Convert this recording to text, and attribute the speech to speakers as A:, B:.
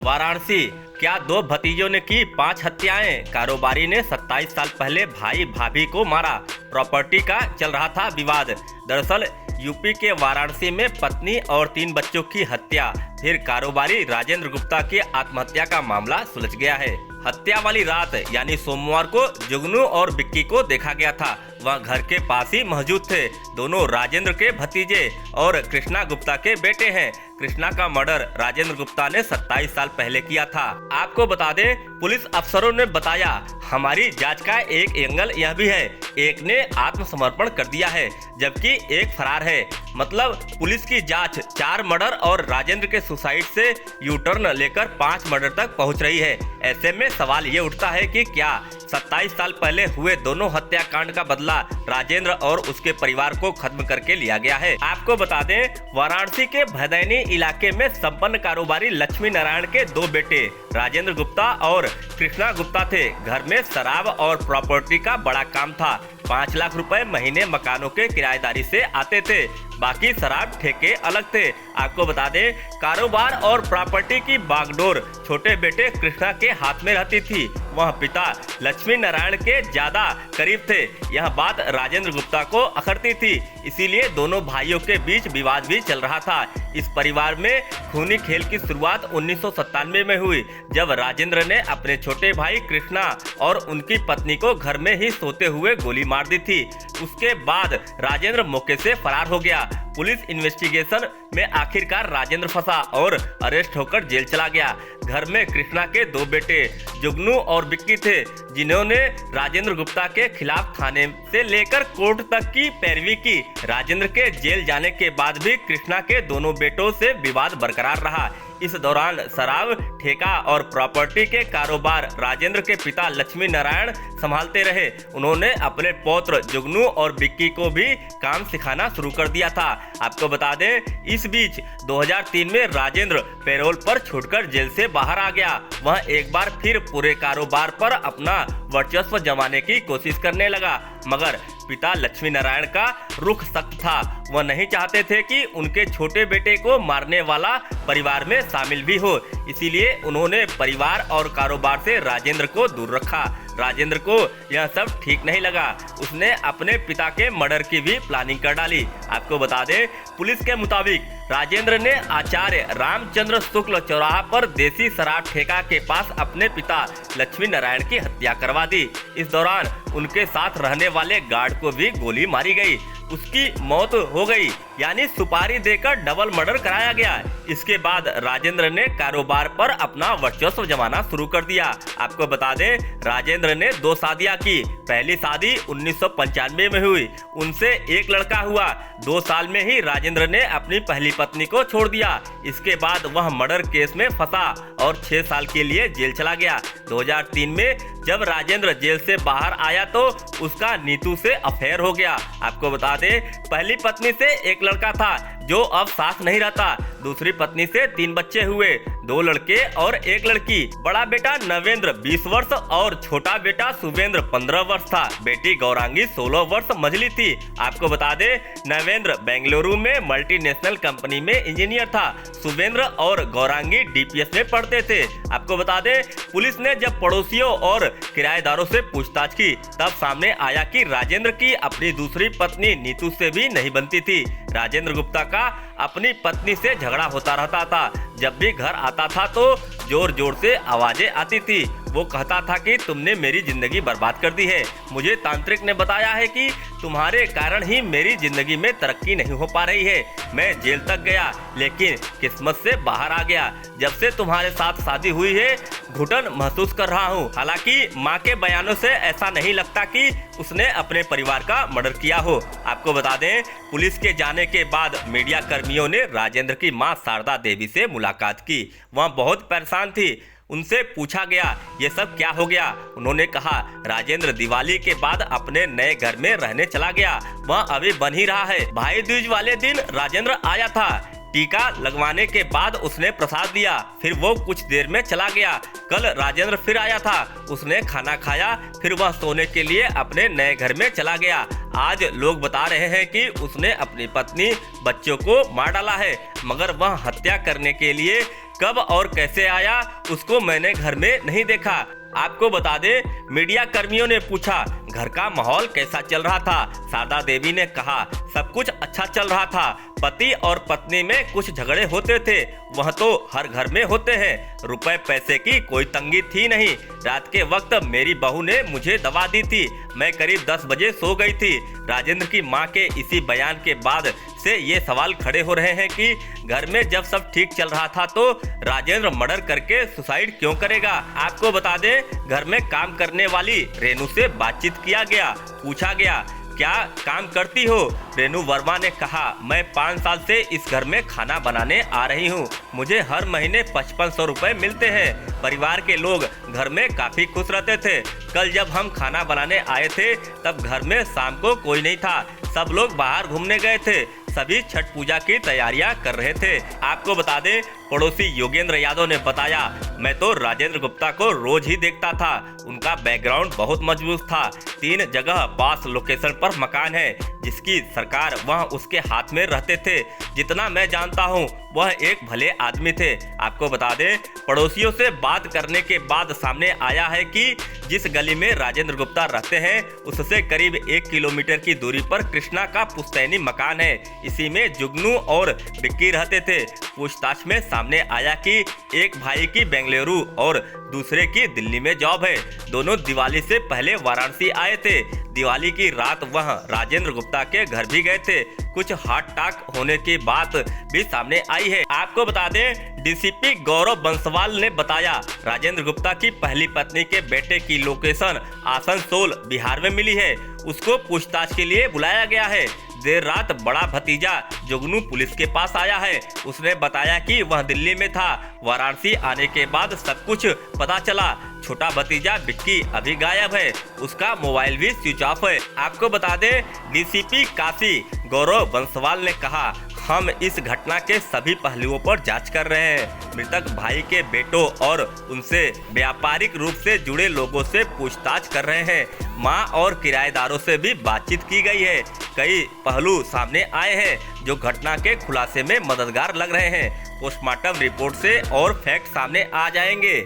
A: वाराणसी, क्या दो भतीजों ने की 5 हत्याएं? कारोबारी ने 27 साल पहले भाई भाभी को मारा। प्रॉपर्टी का चल रहा था विवाद। दरअसल यूपी के वाराणसी में पत्नी और 3 बच्चों की हत्या, फिर कारोबारी राजेंद्र गुप्ता की आत्महत्या का मामला सुलझ गया है। हत्या वाली रात यानी सोमवार को जुगनू और बिक्की को देखा गया था। वह घर के पास ही मौजूद थे। दोनों राजेंद्र के भतीजे और कृष्णा गुप्ता के बेटे हैं। कृष्णा का मर्डर राजेंद्र गुप्ता ने 27 साल पहले किया था। आपको बता दें, पुलिस अफसरों ने बताया, हमारी जांच का एक एंगल यह भी है, एक ने आत्मसमर्पण कर दिया है जबकि एक फरार है। मतलब पुलिस की जांच 4 मर्डर और राजेंद्र के सुसाइड से यू टर्न लेकर 5 मर्डर तक पहुंच रही है। ऐसे में सवाल ये उठता है कि क्या 27 साल पहले हुए दोनों हत्याकांड का बदला राजेंद्र और उसके परिवार को खत्म करके लिया गया है। आपको बता दें, वाराणसी के भदैनी इलाके में संपन्न कारोबारी लक्ष्मी नारायण के 2 बेटे राजेंद्र गुप्ता और कृष्णा गुप्ता थे। घर में शराब और प्रॉपर्टी का बड़ा काम था। 5 लाख रुपए महीने मकानों के किराएदारी से आते थे, बाकी शराब ठेके अलग थे। आपको बता दें, कारोबार और प्रॉपर्टी की बागडोर छोटे बेटे कृष्णा के हाथ में रहती थी। वह पिता लक्ष्मी नारायण के ज्यादा करीब थे। यह बात राजेंद्र गुप्ता को अखरती थी, इसीलिए दोनों भाइयों के बीच विवाद भी चल रहा था। इस परिवार में खूनी खेल की शुरुआत 1997 में हुई, जब राजेंद्र ने अपने छोटे भाई कृष्णा और उनकी पत्नी को घर में ही सोते हुए गोली मार दी थी। उसके बाद राजेंद्र मौके से फरार हो गया। पुलिस इन्वेस्टिगेशन में आखिरकार राजेंद्र फंसा और अरेस्ट होकर जेल चला गया। घर में कृष्णा के 2 बेटे जुगनू और बिक्की थे, जिन्होंने राजेंद्र गुप्ता के खिलाफ थाने से लेकर कोर्ट तक की पैरवी की। राजेंद्र के जेल जाने के बाद भी कृष्णा के दोनों बेटों से विवाद बरकरार रहा। इस दौरान शराब, ठेका और प्रॉपर्टी के कारोबार राजेंद्र के पिता लक्ष्मी नारायण संभालते रहे। उन्होंने अपने पौत्र जुगनू और बिक्की को भी काम सिखाना शुरू कर दिया था। आपको बता दें, इस बीच 2003 में राजेंद्र पैरोल पर छूटकर जेल से बाहर आ गया। वह एक बार फिर पूरे कारोबार पर अपना वर्चस्व जमाने की कोशिश करने लगा, मगर पिता लक्ष्मी नारायण का रुख सख्त था। वह नहीं चाहते थे कि उनके छोटे बेटे को मारने वाला परिवार में शामिल भी हो, इसीलिए उन्होंने परिवार और कारोबार से राजेंद्र को दूर रखा। राजेंद्र को यह सब ठीक नहीं लगा। उसने अपने पिता के मर्डर की भी प्लानिंग कर डाली। आपको बता दें, पुलिस के मुताबिक राजेंद्र ने आचार्य रामचंद्र शुक्ल चौराहा पर देसी शराब ठेका के पास अपने पिता लक्ष्मी नारायण की हत्या करवा दी। इस दौरान उनके साथ रहने वाले गार्ड को भी गोली मारी गई। उसकी मौत हो गई, यानी सुपारी देकर डबल मर्डर कराया गया। इसके बाद राजेंद्र ने कारोबार पर अपना वर्चस्व जमाना शुरू कर दिया। आपको बता दें, राजेंद्र ने 2 शादियां की। पहली शादी 1995 में हुई, उनसे एक लड़का हुआ। 2 साल में ही राजेंद्र ने अपनी पहली पत्नी को छोड़ दिया। इसके बाद वह मर्डर केस में फंसा और 6 साल के लिए जेल चला गया। 2003 में जब राजेंद्र जेल से बाहर आया तो उसका नीतू से अफेयर हो गया। आपको बता दें, पहली पत्नी से एक लड़का था जो अब साथ नहीं रहता। दूसरी पत्नी से 3 बच्चे हुए, 2 लड़के और 1 लड़की। बड़ा बेटा नवेंद्र 20 वर्ष और छोटा बेटा शुभेंद्र 15 वर्ष था। बेटी गौरांगी 16 वर्ष मझली थी। आपको बता दें, नवेंद्र बेंगलुरु में मल्टीनेशनल कंपनी में इंजीनियर था। शुभेंद्र और गौरांगी डीपीएस में पढ़ते थे। आपको बता दें, पुलिस ने जब पड़ोसियों और किराएदारों से पूछताछ की, तब सामने आया कि राजेंद्र की अपनी दूसरी पत्नी नीतू से भी नहीं बनती थी। राजेंद्र गुप्ता का अपनी पत्नी से झगड़ा होता रहता था। जब भी घर आता था तो जोर जोर से आवाजें आती थी। वो कहता था कि तुमने मेरी जिंदगी बर्बाद कर दी है। मुझे तांत्रिक ने बताया है कि तुम्हारे कारण ही मेरी जिंदगी में तरक्की नहीं हो पा रही है। मैं जेल तक गया, लेकिन किस्मत से बाहर आ गया। जब से तुम्हारे साथ शादी हुई है, घुटन महसूस कर रहा हूँ। हालांकि माँ के बयानों से ऐसा नहीं लगता कि उसने अपने परिवार का मर्डर किया हो। आपको बता दें, पुलिस के जाने के बाद मीडिया कर्मियों ने राजेंद्र की मां शारदा देवी से मुलाकात की। वह बहुत परेशान थी। उनसे पूछा गया, ये सब क्या हो गया? उन्होंने कहा, राजेंद्र दिवाली के बाद अपने नए घर में रहने चला गया। वह अभी बन ही रहा है। भाई दूज वाले दिन राजेंद्र आया था। टीका लगवाने के बाद उसने प्रसाद दिया, फिर वो कुछ देर में चला गया। कल राजेंद्र फिर आया था। उसने खाना खाया, फिर वह सोने के लिए अपने नए घर में चला गया। आज लोग बता रहे हैं कि उसने अपनी पत्नी, बच्चों को मार डाला है, मगर वह हत्या करने के लिए कब और कैसे आया उसको मैंने घर में नहीं देखा। आपको बता दें, मीडिया कर्मियों ने पूछा घर का माहौल कैसा चल रहा था। शारदा देवी ने कहा सब कुछ अच्छा चल रहा था। पति और पत्नी में कुछ झगड़े होते थे, वह तो हर घर में होते हैं। रुपए पैसे की कोई तंगी थी नहीं। रात के वक्त मेरी बहू ने मुझे दवा दी थी। मैं करीब 10 बजे सो गई थी। राजेंद्र की मां के इसी बयान के बाद से ये सवाल खड़े हो रहे हैं कि घर में जब सब ठीक चल रहा था तो राजेंद्र मर्डर करके सुसाइड क्यों करेगा। आपको बता दें, घर में काम करने वाली रेनू से बातचीत किया गया। पूछा गया क्या काम करती हो। रेनू वर्मा ने कहा मैं 5 साल से इस घर में खाना बनाने आ रही हूँ। मुझे हर महीने 5500 रुपए मिलते हैं। परिवार के लोग घर में काफी खुश रहते थे। कल जब हम खाना बनाने आए थे तब घर में शाम को कोई नहीं था। सब लोग बाहर घूमने गए थे। सभी छठ पूजा की तैयारियां कर रहे थे। आपको बता दें, पड़ोसी योगेंद्र यादव ने बताया मैं तो राजेंद्र गुप्ता को रोज ही देखता था। उनका बैकग्राउंड बहुत मजबूत था। 3 जगह पास लोकेशन पर मकान है जिसकी सरकार वह उसके हाथ में रहते थे। जितना मैं जानता हूँ वह एक भले आदमी थे। आपको बता दें, पड़ोसियों से बात करने के बाद सामने आया है कि जिस गली में राजेंद्र गुप्ता रहते हैं उससे करीब 1 किलोमीटर की दूरी पर कृष्णा का पुश्तैनी मकान है। इसी में जुगनू और बिक्की रहते थे। पूछताछ में सामने आया कि एक भाई की बेंगलुरु और दूसरे की दिल्ली में जॉब है। दोनों दिवाली से पहले वाराणसी आए थे। दिवाली की रात वह राजेंद्र गुप्ता के घर भी गए थे। कुछ हार्ट अटैक होने की बात भी सामने आई है। आपको बता दें, डीसीपी गौरव बंसवाल ने बताया राजेंद्र गुप्ता की पहली पत्नी के बेटे की लोकेशन आसनसोल बिहार में मिली है। उसको पूछताछ के लिए बुलाया गया है। देर रात बड़ा भतीजा जुगनू पुलिस के पास आया है। उसने बताया कि वह दिल्ली में था। वाराणसी आने के बाद सब कुछ पता चला। छोटा भतीजा बिक्की अभी गायब है। उसका मोबाइल भी स्विच ऑफ है। आपको बता दें, डीसीपी काशी गौरव बंसवाल ने कहा हम इस घटना के सभी पहलुओं पर जांच कर रहे हैं। मृतक भाई के बेटों और उनसे व्यापारिक रूप से जुड़े लोगों से पूछताछ कर रहे हैं। मां और किराएदारों से भी बातचीत की गई है। कई पहलू सामने आए हैं जो घटना के खुलासे में मददगार लग रहे हैं। पोस्टमार्टम रिपोर्ट से और फैक्ट सामने आ जाएंगे।